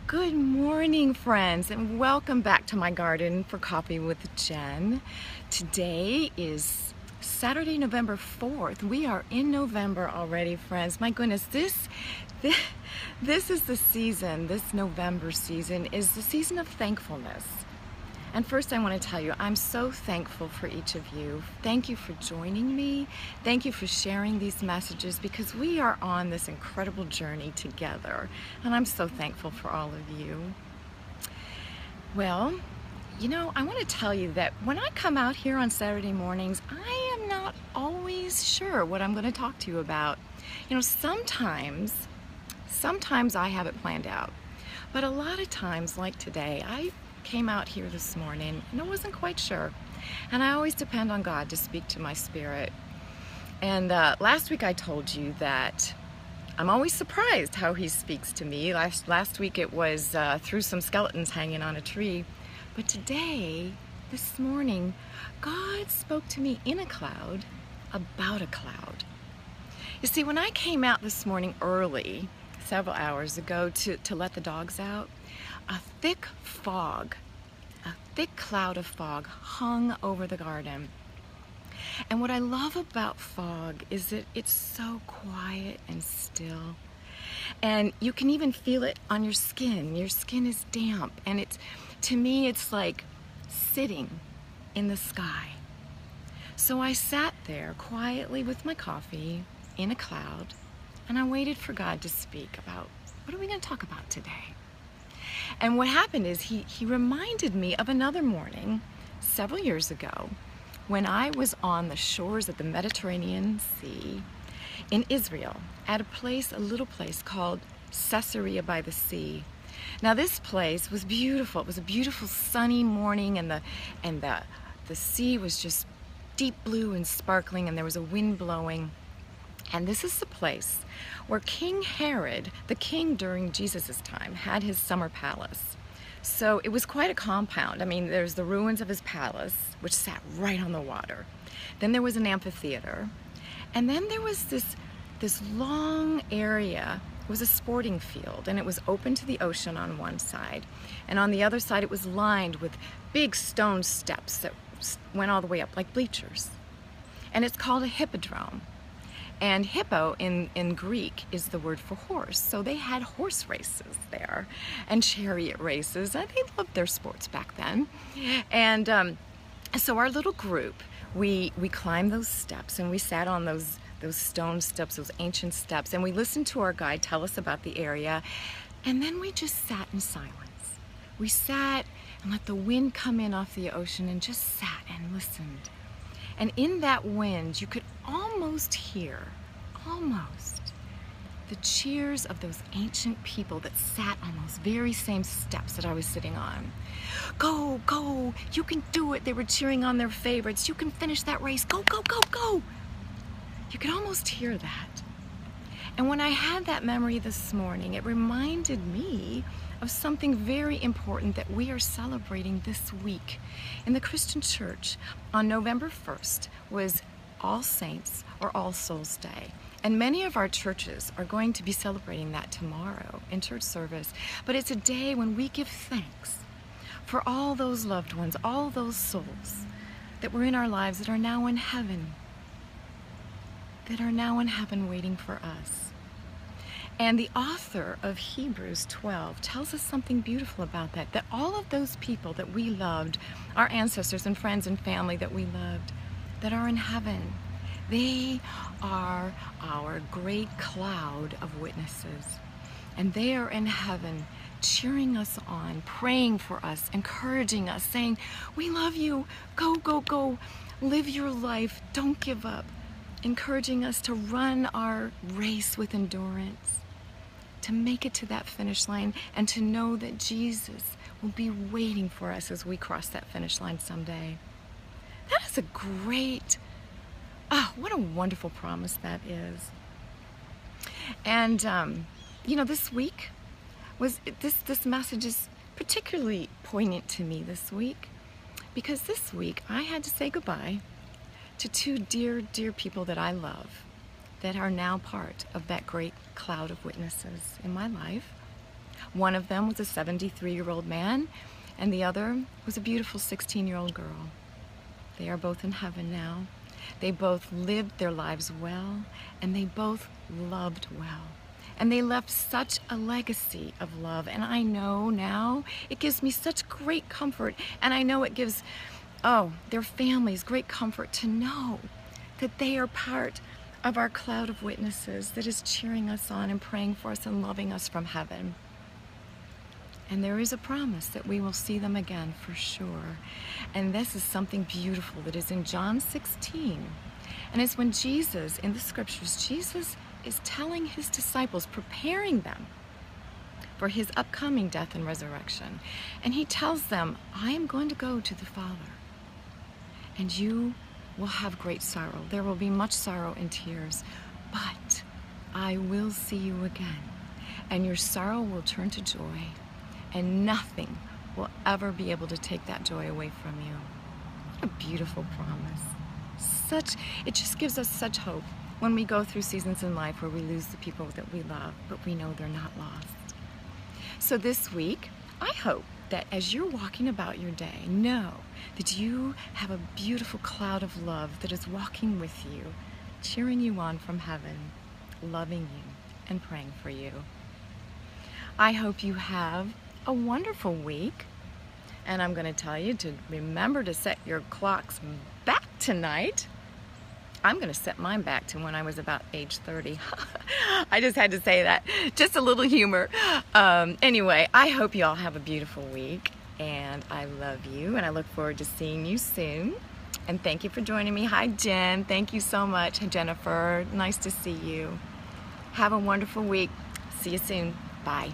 Good morning, friends, and welcome back to my garden for Coffee with Jen. Today is Saturday, November 4th. We are in November already, friends. My goodness, this is the season, this November season is the season of thankfulness. And first I want to tell you, I'm so thankful for each of you. Thank you for joining me. Thank you for sharing these messages because we are on this incredible journey together. And I'm so thankful for all of you. Well, I want to tell you that when I come out here on Saturday mornings, I am not always sure what I'm going to talk to you about. Sometimes I have it planned out. But a lot of times, like today, I came out here this morning and I wasn't quite sure, and I always depend on God to speak to my spirit. And last week I told you that I'm always surprised how he speaks to me. Last week it was through some skeletons hanging on a tree, but today, this morning, God spoke to me in a cloud about a cloud. You see, when I came out this morning early, several hours ago, to let the dogs out, a thick cloud of fog hung over the garden. And what I love about fog is that it's so quiet and still. And you can even feel it on your skin. Your skin is damp. And to me, it's like sitting in the sky. So I sat there quietly with my coffee in a cloud, and I waited for God to speak about, what are we going to talk about today? And what happened is he reminded me of another morning several years ago when I was on the shores of the Mediterranean Sea in Israel at a little place called Caesarea by the Sea. Now this place was beautiful. It was a beautiful sunny morning, and the sea was just deep blue and sparkling, and there was a wind blowing. And this is the place where King Herod, the king during Jesus' time, had his summer palace. So it was quite a compound. I mean, there's the ruins of his palace, which sat right on the water. Then there was an amphitheater. And then there was this long area. It was a sporting field, and it was open to the ocean on one side. And on the other side, it was lined with big stone steps that went all the way up, like bleachers. And it's called a hippodrome. And hippo in Greek is the word for horse. So they had horse races there and chariot races. And they loved their sports back then. And so our little group, we climbed those steps, and we sat on those stone steps, those ancient steps, and we listened to our guide tell us about the area. And then we just sat in silence. We sat and let the wind come in off the ocean and just sat and listened. And in that wind, you could almost hear, the cheers of those ancient people that sat on those very same steps that I was sitting on. Go, go, you can do it. They were cheering on their favorites. You can finish that race. Go, go, go, go. You could almost hear that. And when I had that memory this morning, it reminded me of something very important that we are celebrating this week. In the Christian church, on November 1st was All Saints or All Souls Day. And many of our churches are going to be celebrating that tomorrow in church service. But it's a day when we give thanks for all those loved ones, all those souls that were in our lives that are now in heaven, waiting for us. And the author of Hebrews 12 tells us something beautiful about that all of those people that we loved, our ancestors and friends and family that we loved, that are in heaven, they are our great cloud of witnesses. And they are in heaven cheering us on, praying for us, encouraging us, saying, we love you, go, go, go, live your life, don't give up, encouraging us to run our race with endurance, to make it to that finish line, and to know that Jesus will be waiting for us as we cross that finish line someday. That is a great, what a wonderful promise that is. And, this week this message is particularly poignant to me this week, because this week I had to say goodbye to two dear, dear people that I love, that are now part of that great cloud of witnesses in my life. One of them was a 73-year-old man, and the other was a beautiful 16-year-old girl. They are both in heaven now. They both lived their lives well, and they both loved well. And they left such a legacy of love. And I know now it gives me such great comfort. And I know it gives, their families great comfort to know that they are part of our cloud of witnesses that is cheering us on and praying for us and loving us from heaven. And there is a promise that we will see them again for sure. And this is something beautiful that is in John 16. And it's when Jesus, in the scriptures, Jesus is telling his disciples, preparing them for his upcoming death and resurrection. And he tells them, I am going to go to the Father, and you will have great sorrow. There will be much sorrow and tears, but I will see you again, and your sorrow will turn to joy, and nothing will ever be able to take that joy away from you. What a beautiful promise. It just gives us such hope when we go through seasons in life where we lose the people that we love, but we know they're not lost. So this week, I hope that as you're walking about your day, know that you have a beautiful cloud of love that is walking with you, cheering you on from heaven, loving you, and praying for you. I hope you have a wonderful week, and I'm going to tell you to remember to set your clocks back tonight. I'm going to set mine back to when I was about age 30. I just had to say that. Just a little humor. Anyway, I hope you all have a beautiful week, and I love you, and I look forward to seeing you soon. And thank you for joining me. Hi, Jen. Thank you so much. Hi, Jennifer. Nice to see you. Have a wonderful week. See you soon. Bye.